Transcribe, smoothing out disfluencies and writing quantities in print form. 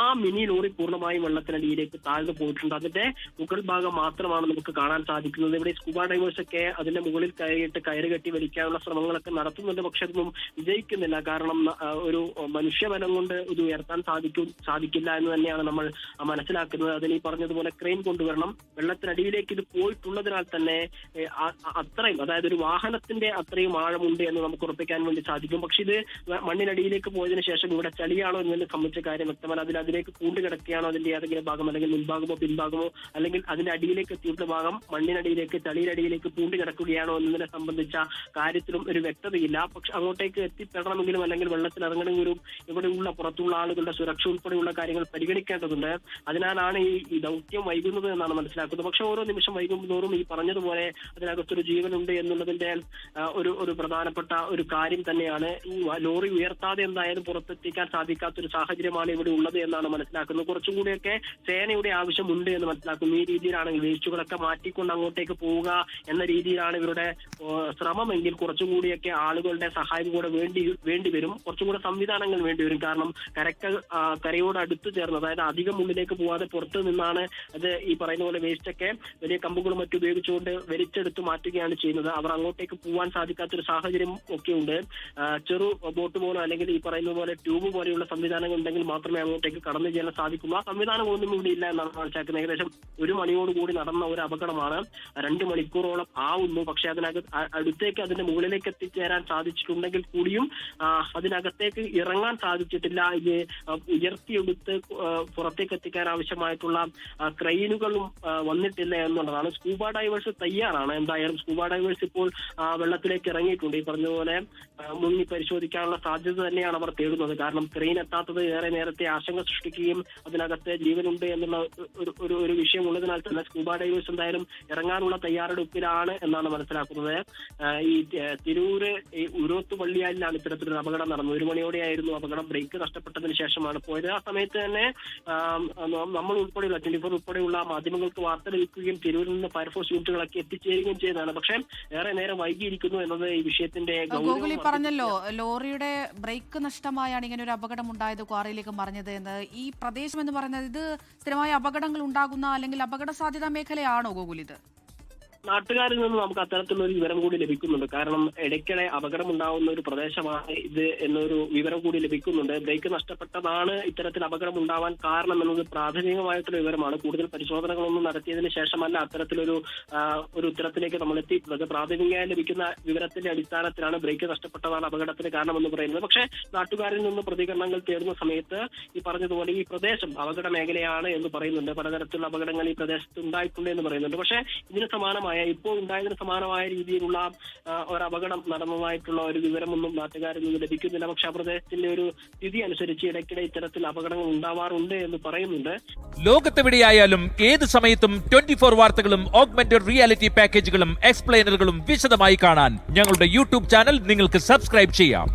ആ mini lorry പൂർണ്ണമായും വെള്ളത്തിനടിയിലേക്ക് താഴ്ന്നു പോയിട്ടുണ്ട്. അതിന്റെ മുകൾ ഭാഗം മാത്രമാണ് നമുക്ക് കാണാൻ സാധിക്കുന്നത്. ഇവിടെ സ്കൂബ ഡൈവേഴ്സ് ഒക്കെ അതിന്റെ മുകളിൽ കയറിയിട്ട് കയറ് കെട്ടി വലിക്കാനുള്ള ശ്രമങ്ങളൊക്കെ നടത്തുന്നുണ്ട്. പക്ഷെ അതൊന്നും വിജയിക്കുന്നില്ല. കാരണം ഒരു മനുഷ്യബലം കൊണ്ട് ഇത് ഉയർത്താൻ സാധിക്കില്ല എന്ന് തന്നെയാണ് നമ്മൾ മനസ്സിലാക്കുന്നത്. അതിന് ഈ പറഞ്ഞതുപോലെ ക്രെയിൻ കൊണ്ടുവരണം. വെള്ളത്തിനടിയിലേക്ക് ഇത് പോയിട്ടുള്ളതിനാൽ തന്നെ അത്രയും, അതായത് ഒരു വാഹനത്തിന്റെ അത്രയും ആഴമുണ്ട് എന്ന് നമുക്ക് ഉറപ്പിക്കാൻ വേണ്ടി സാധിക്കും. പക്ഷെ ഇത് മണ്ണിനടിയിലേക്ക് പോയതിനു ശേഷം ഇവിടെ ചളിയാണോ എന്നതിനെ സംബന്ധിച്ച കാര്യം വ്യക്തമല്ല. അതിലേക്ക് കൂണ്ട് കിടക്കുകയാണോ അതിന്റെ ഏതെങ്കിലും ഭാഗം, അല്ലെങ്കിൽ മുൻഭാഗമോ പിൻഭാഗമോ, അല്ലെങ്കിൽ അതിന്റെ അടിയിലേക്ക് എത്തിയിട്ടുള്ള ഭാഗം മണ്ണിനടിയിലേക്ക് ചളിയിലടിയിലേക്ക് പൂണ്ട് കിടക്കുകയാണോ എന്നതിനെ സംബന്ധിച്ച കാര്യത്തിലും ഒരു വ്യക്തതയില്ല. പക്ഷെ അങ്ങോട്ടേക്ക് എത്തിപ്പെടണമെങ്കിലും അല്ലെങ്കിൽ വെള്ളത്തിൽ ഇറങ്ങണമെങ്കിലും ഇവിടെയുള്ള പുറത്തുള്ള ആളുകളുടെ സുരക്ഷ ഉൾപ്പെടെയുള്ള കാര്യങ്ങൾ പരിഗണിക്കേണ്ടതുണ്ട്. അതിനാലാണ് ഈ ദൗത്യം വൈകുന്നത് എന്നാണ് മനസ്സിലാക്കുന്നത്. പക്ഷെ ഓരോ നിമിഷം വൈകുമ്പോഴും ഈ പറഞ്ഞതുപോലെ അതിനകത്തൊരു ജീവനുണ്ട് എന്നുള്ളതിന്റെ ഒരു പ്രധാനപ്പെട്ട ഒരു കാര്യം തന്നെയാണ്. ഈ ലോറി ഉയർത്താതെ എന്തായാലും പുറത്തെത്തിക്കാൻ സാധിക്കാത്തൊരു സാഹചര്യമാണ് ഇവിടെ ഉള്ളത് എന്നാണ് മനസ്സിലാക്കുന്നത്. കുറച്ചുകൂടിയൊക്കെ സേനയുടെ ആവശ്യമുണ്ട് എന്ന് മനസ്സിലാക്കുന്നു. ഈ രീതിയിലാണെങ്കിൽ വേസ്റ്റുകളൊക്കെ മാറ്റിക്കൊണ്ട് അങ്ങോട്ടേക്ക് പോവുക എന്ന രീതിയിലാണ് ഇവരുടെ ശ്രമമെങ്കിൽ കുറച്ചുകൂടിയൊക്കെ ആളുകളുടെ സഹായം കൂടെ വേണ്ടി വരും. കുറച്ചുകൂടെ സംവിധാനങ്ങൾ വേണ്ടി വരും. കാരണം കരയോട് അടുത്ത് ചേർന്ന്, അതായത് അധികം ഉള്ളിലേക്ക് പോവാതെ പുറത്ത് നിന്നാണ് അത് ഈ പറയുന്ന പോലെ വേസ്റ്റ് ഒക്കെ വലിയ കമ്പുകളും മറ്റും ഉപയോഗിച്ചുകൊണ്ട് വലിച്ചെടുത്ത് മാറ്റുകയാണ് ചെയ്യുന്നത്. അവർ അങ്ങോട്ടേക്ക് പോകാൻ സാധിക്കാത്തൊരു സാഹചര്യം ഒക്കെ ഉണ്ട്. ചെറു ബോട്ട് പോലോ അല്ലെങ്കിൽ ഈ പറയുന്ന പോലെ ട്യൂബ് പോലെയുള്ള സംവിധാനങ്ങൾ ഉണ്ടെങ്കിൽ മാത്രമേ അങ്ങോട്ടേക്ക് കടന്നു ചെയ്യാൻ സാധിക്കുള്ളൂ. ആ സംവിധാനങ്ങളൊന്നും ഇവിടെ ഇല്ല എന്നാണ് മനസ്സിലാക്കുന്നത്. ഏകദേശം 1 മണിയോടുകൂടി നടന്ന ഒരു അപകടമാണ്. 2 മണിക്കൂറോളം ആവുന്നു. പക്ഷെ അടുത്തേക്ക് അതിന്റെ മുകളിലേക്ക് എത്തിച്ചേരാൻ സാധിച്ചിട്ടുണ്ടെങ്കിൽ കൂടിയും അതിനകത്തേക്ക് ഇറങ്ങാൻ സാധിച്ചിട്ടില്ല. ഇത് ഉയർത്തിയെടുത്ത് പുറത്തേക്ക് എത്തിക്കാൻ ആവശ്യമായിട്ടുള്ള ക്രെയിനുകളും വന്നിട്ടില്ല എന്നുള്ളതാണ്. സ്കൂബ ഡൈവേഴ്സ് തയ്യാറാണ്. എന്തായാലും സ്കൂബ ഡൈവേഴ്സ് ഇപ്പോൾ വെള്ളത്തിലേക്ക് ഇറങ്ങിയിട്ടുണ്ട്. ഈ പറഞ്ഞതുപോലെ മുങ്ങി പരിശോധിക്കാനുള്ള സാധ്യത തന്നെയാണ് അവർ തേടുന്നത്. കാരണം ക്രെയിൻ എത്താത്തത് ഏറെ നേരത്തെ ആശങ്ക സൃഷ്ടിക്കുകയും അതിനകത്ത് ജീവനുണ്ട് എന്നുള്ള ഒരു വിഷയം ഉള്ളതിനാൽ തന്നെ സ്കൂബ ഡൈവേഴ്സ് എന്തായാലും ഇറങ്ങാനുള്ള തയ്യാറെടുപ്പിലാണ് എന്നാണ് മനസ്സിലാക്കുന്നത്. ഈ തിരൂര് ഉരോത്ത് പള്ളിയാലിലാണ് ഇത്തരത്തിലൊരു അപകടം നടന്നത്. 1 മണിയോടെയായിരുന്നു അപകടം. ബ്രേക്ക് നഷ്ടപ്പെട്ടതിന് ശേഷമാണ് പോയത്. ആ സമയത്ത് തന്നെ നമ്മൾ ഉൾപ്പെടെയുള്ള 24 ഉൾപ്പെടെയുള്ള മാധ്യമങ്ങൾക്ക് വാർത്ത ലഭിക്കുകയും തിരൂരിൽ നിന്ന് ഫയർഫോഴ്സ് യൂണിറ്റുകളൊക്കെ എത്തിച്ചേരുകയും ചെയ്തതാണ്. പക്ഷേ ഏറെ നേരം വൈകിയിരിക്കുന്നു എന്നത് ഈ വിഷയത്തിന്റെ ഗോകുലി പറഞ്ഞല്ലോ, ലോറിയുടെ ബ്രേക്ക് നഷ്ടമായാണ് ഇങ്ങനെ ഒരു അപകടം ഉണ്ടായത്, ക്വാറിയിലേക്ക് മറിഞ്ഞത് എന്ന്. ഈ പ്രദേശം എന്ന് പറയുന്നത് ഇത് സ്ഥിരമായ അപകടങ്ങൾ ഉണ്ടാകുന്ന അല്ലെങ്കിൽ അപകട സാധ്യതാ മേഖലയാണോ ഗോകുൽ? ഇത് നാട്ടുകാരിൽ നിന്ന് നമുക്ക് അത്തരത്തിലുള്ള ഒരു വിവരം കൂടി ലഭിക്കുന്നുണ്ട്. കാരണം ഇടയ്ക്കിടെ അപകടമുണ്ടാവുന്ന ഒരു പ്രദേശമാണ് ഇത് എന്നൊരു വിവരം കൂടി ലഭിക്കുന്നുണ്ട്. ബ്രേക്ക് നഷ്ടപ്പെട്ടതാണ് ഇത്തരത്തിൽ അപകടം ഉണ്ടാവാൻ കാരണം എന്നത് പ്രാഥമികമായിട്ടുള്ള വിവരമാണ്. കൂടുതൽ പരിശോധനകളൊന്നും നടത്തിയതിനു ശേഷമല്ല അത്തരത്തിലൊരു ഉത്തരത്തിലേക്ക് നമ്മൾ എത്തിയിട്ടുള്ളത്. പ്രാഥമികമായി ലഭിക്കുന്ന വിവരത്തിന്റെ അടിസ്ഥാനത്തിലാണ് ബ്രേക്ക് നഷ്ടപ്പെട്ടതാണ് അപകടത്തിന് കാരണമെന്ന് പറയുന്നത്. പക്ഷേ നാട്ടുകാരിൽ നിന്ന് പ്രതികരണങ്ങൾ തേടുന്ന സമയത്ത് ഈ പറഞ്ഞതുപോലെ ഈ പ്രദേശം അപകട മേഖലയാണ് എന്ന് പറയുന്നുണ്ട്. പലതരത്തിലുള്ള അപകടങ്ങൾ ഈ പ്രദേശത്ത് ഉണ്ടായിട്ടുണ്ട് എന്ന് പറയുന്നുണ്ട്. പക്ഷേ ഇതിന് സമാനമായ, ഇപ്പോൾ ഉണ്ടായതിന് സമാനമായ രീതിയിലുള്ള ഒരു അപകടം നടന്നതായിട്ടുള്ള ഒരു വിവരമൊന്നും നാട്ടുകാരിൽ നിന്ന് ലഭിക്കുന്നില്ല. പക്ഷെ ആ പ്രദേശത്തിന്റെ ഒരു സ്ഥിതി അനുസരിച്ച് ഇടയ്ക്കിടെ ഇത്തരത്തിൽ അപകടങ്ങൾ ഉണ്ടാവാറുണ്ട് എന്ന് പറയുന്നുണ്ട്. ലോകത്തെവിടെയായാലും ഏത് സമയത്തും 24 വാർത്തകളും ഓഗ്മെന്റഡ് റിയാലിറ്റി പാക്കേജുകളും എക്സ്പ്ലെയിനറുകളും വിശദമായി കാണാൻ ഞങ്ങളുടെ യൂട്യൂബ് ചാനൽ നിങ്ങൾക്ക് സബ്സ്ക്രൈബ് ചെയ്യാം.